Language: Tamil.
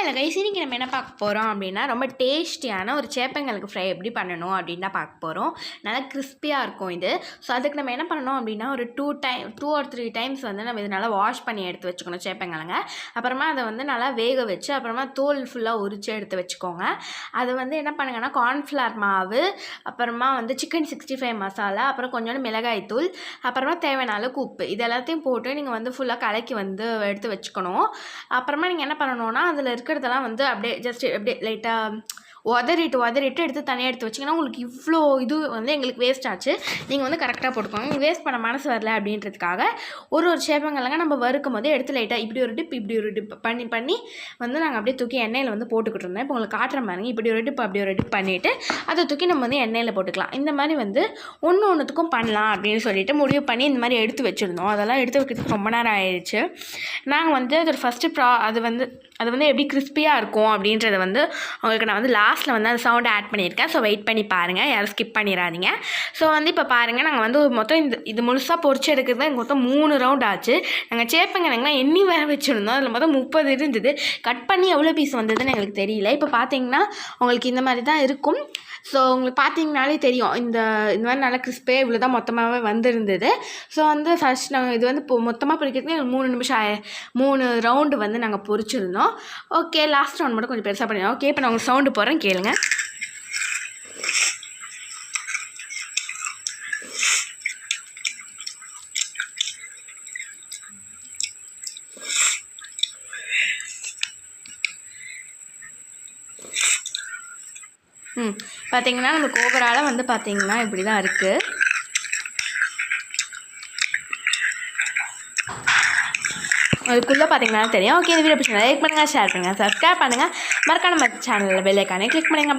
ஹலோ கைஸ், இன்னைக்கு நம்ம என்ன பார்க்க போகிறோம் அப்படின்னா ரொம்ப டேஸ்டியான ஒரு சேப்பங்கிழங்கு ஃப்ரை எப்படி பண்ணணும் அப்படின்னு தான் பார்க்க போகிறோம். நல்லா கிறிஸ்பியாக இருக்கும் இது. ஸோ அதுக்கு நம்ம என்ன பண்ணணும் அப்படின்னா ஒரு 2 or 3 டைம்ஸ் வந்து நம்ம இது நல்லா வாஷ் பண்ணி எடுத்து வச்சுக்கணும் சேப்பங்கிழங்க. அப்புறமா அதை வந்து நல்லா வேக வச்சு அப்புறமா தோல் ஃபுல்லாக உரித்து எடுத்து வச்சுக்கோங்க. அது வந்து என்ன பண்ணுங்கன்னா கார்ன்ஃப்ளவர் மாவு, அப்புறமா வந்து சிக்கன் 65 மசாலா, அப்புறம் கொஞ்சோண்டு மிளகாய் தூள், அப்புறமா தேவையான அளவுக்கு உப்பு, இது எல்லாத்தையும் போட்டு நீங்கள் வந்து ஃபுல்லாக கலக்கி வந்து எடுத்து வச்சுக்கணும். அப்புறமா நீங்கள் என்ன பண்ணணும்னா அதில் இருக்கிறதெல்லாம் வந்து அப்படியே ஜஸ்ட் அப்படியே லைட்டாக உதறிட்டு எடுத்து தனியாக எடுத்து வச்சிங்கன்னா உங்களுக்கு இவ்வளோ இது வந்து எங்களுக்கு வேஸ்ட் ஆச்சு. நீங்கள் வந்து கரெக்டாக போட்டுக்கோங்க. நீங்கள் வேஸ்ட் பண்ண மனசு வரல அப்படின்றதுக்காக ஒரு சேப்பங்கிழங்க நம்ம வறுக்கும் போது எடுத்து லைட்டாக இப்படி ஒரு டிப் பண்ணி வந்து நாங்கள் அப்படியே தூக்கி எண்ணெயில் வந்து போட்டுக்கிட்டு இருந்தோம். இப்போ உங்களுக்கு காட்டுற மாதிரி இப்படி ஒரு டிப் அப்படி ஒரு டிப் பண்ணிவிட்டு அதை தூக்கி நம்ம வந்து எண்ணெயில் போட்டுக்கலாம். இந்த மாதிரி வந்து ஒன்றுத்துக்கும் பண்ணலாம் அப்படின்னு சொல்லிட்டு முடிவு பண்ணி இந்த மாதிரி எடுத்து வச்சுருந்தோம். அதெல்லாம் எடுத்து வைக்கிறதுக்கு ரொம்ப நேரம் ஆயிடுச்சு. நாங்கள் வந்து அதோட ஃபஸ்ட்டு அது வந்து எப்படி கிறிஸ்பியாக இருக்கும் அப்படின்றத வந்து உங்களுக்கு நான் வந்து லாஸ்ட்டில் வந்து அந்த சவுண்டை ஆட் பண்ணியிருக்கேன். ஸோ வெயிட் பண்ணி பாருங்கள், யாரும் ஸ்கிப் பண்ணிடாதீங்க. ஸோ வந்து இப்போ பாருங்கள், நாங்கள் வந்து மொத்தம் இது முழுசாக பொரிச்சு எடுக்கிறது எங்கள் மொத்தம் 3 ரவுண்ட் ஆச்சு. நாங்கள் சேப்பங்கிழங்குலாம் எண்ணி வேறு வச்சுருந்தோம். அதில் மொத்தம் 30 இருந்தது. கட் பண்ணி எவ்வளோ பீஸ் வந்ததுன்னு எங்களுக்கு தெரியல. இப்போ பார்த்தீங்கன்னா உங்களுக்கு இந்த மாதிரி தான் இருக்கும். ஸோ உங்களுக்கு பார்த்தீங்கனாலே தெரியும் இந்த மாதிரி நல்லா கிறிஸ்பே இவ்வளோ தான் மொத்தமாகவே வந்திருந்தது. ஸோ வந்து ஃபஸ்ட் நாங்கள் இது வந்து இப்போ மொத்தமாக பொரிக்கிறதுக்கு 3 நிமிஷம் 3 ரவுண்டு வந்து நாங்கள் பொரிச்சிருந்தோம். ஓகே, லாஸ்ட் ரவுண்ட் மட்டும் கொஞ்சம் பெருசாக பண்ணிடுவோம். ஓகே, இப்போ நான் உங்களுக்கு சவுண்டு போடுறேன், கேளுங்க. பார்த்தீங்கன்னா நமக்கு ஓவராலாக வந்து பார்த்தீங்கன்னா இப்படி தான் இருக்குது. அதுக்குள்ளே பார்த்தீங்கன்னா தெரியும். ஓகே, இந்த வீடியோ பிடிச்சிருந்தா லைக் பண்ணுங்கள், ஷேர் பண்ணுங்கள், சப்ஸ்கிரைப் பண்ணுங்கள், மறக்காம நம்ம சேனலில் பெல் ஐகானை கிளிக் பண்ணுங்கள்.